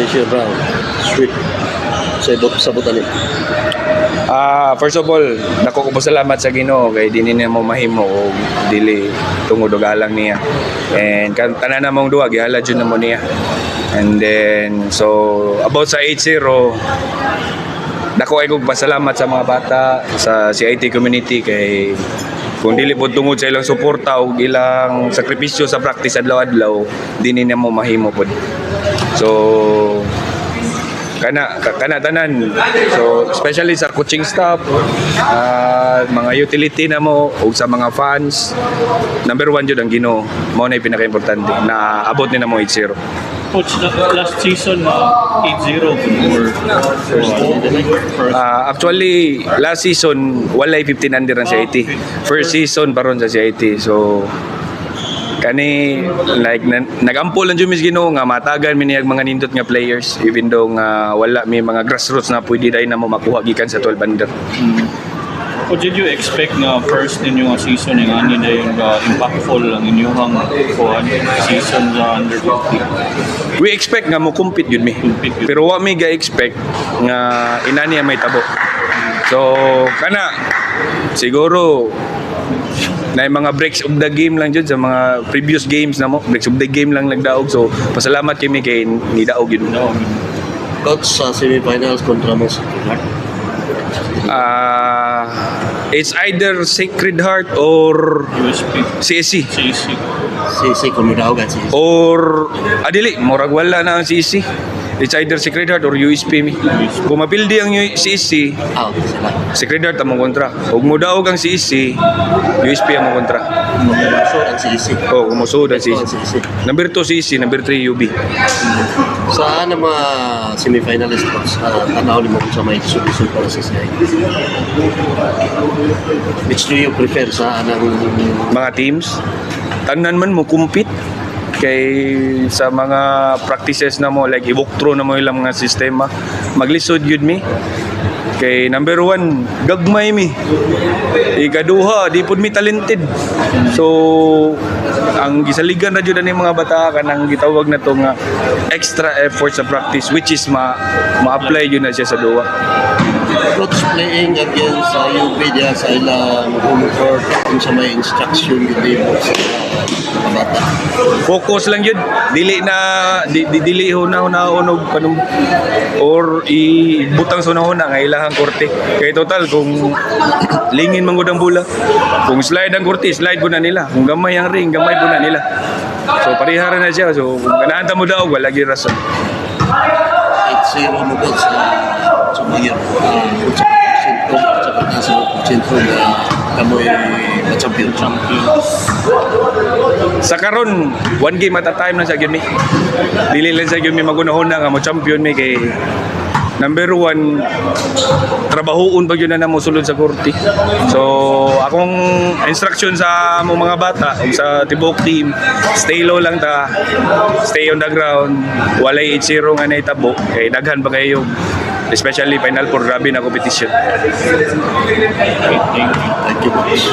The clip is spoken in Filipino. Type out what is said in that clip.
elimination round. Sweet. Sa butan First of all, nako ko salamat sa Ginoo kay dinhi na mo mahimo og dili tungod og alang niya. And tanan namong duha gihala jud namo niya. And then so about sa 8-0, dako ay kog pasalamat sa mga bata sa CIT community kay kung dili po tungod sa ilang suporta o ilang sakripisyo sa practice adlaw-adlaw, dinhi na mo mahimo pod. So kana tanan, so especially sa coaching staff, mga utility na mo o sa mga fans, number 1 jud ang Ginoo, mao na pinaka-importante na abot ni na mo 8-0. Coach, last season 8-0 or first? Actually last season walay 15 under ang CIT, first season paron sa CIT. So kani like nagampol lang jud mis Ginoo nga matagan mi niyag mga nindot nga players even though nga wala may mga grassroots na pwede dai na mo makuha gikan sa 12 under. What did you expect na first ninyo nga season nga ani na yung impactful ang inyong season sa under 50? We expect nga mo compete yun mi. Pero wa mi ga expect nga inani may tabo. So kana siguro na mga breaks of the game lang dyan sa mga previous games na mo, breaks of the game lang nagdaog. So pasalamat kami kay ni daog yun. Coach sa semifinals kontra mo sa It's either Sacred Heart or USP. CSC. si Kumidaogan si Or adili, murag wala na ang CSC. It's either Sacred Heart or USP mi. Kung mapildi ang CSC, out sila. Sacred Heart among kontra. Kung mudaog ang CSC, USP among kontra. Mamuso ang CC. Oh, kumusod ang CSC. CC. Number 2 CSC, number 3 UB. Saan ang mga semifinalist coach? Tanaw ni mo sa may isu para sa CI. Which do you prefer sa anang Mga teams, tanan man mo compete kay sa mga practices na mo like i-walk through na mo ilang mga sistema maglisod yun mi kay number 1 gagmay mi, ikaduha di pud mi talented. So ang gisaligan na jud ani mga bata kanang gitawag na to nga extra effort sa practice which is ma-apply yun na siya sa duwa. coach playing against UP diya sa ilang home court kung sa may instruction yun mo sa mga bata? Focus lang yun, dili na dili huna unog panung or ibutang sa una nga ilahang korte kay total kung lingin man gud ang bola, kung slide ang korte slide po na nila, kung gamay ang ring gamay po na nila. So parihara na siya. So kung ganahan ta mo daw wala gi rason. 8-0 mo coach sa mga sa pagkasentro na kamoy champion. Sa karon one game at a time na sa gyud mi, dili lang sa gyud mi magunahuna nga mo champion mi kay number 1 trabahoon pag yun na mo sulod sa korte. So akong instruction sa among mga bata ug sa tibok team, stay low lang ta, stay on the ground, walay 8-0 nga naitabo kay daghan pa kayo especially final four, grabe na competition. Thank you coach.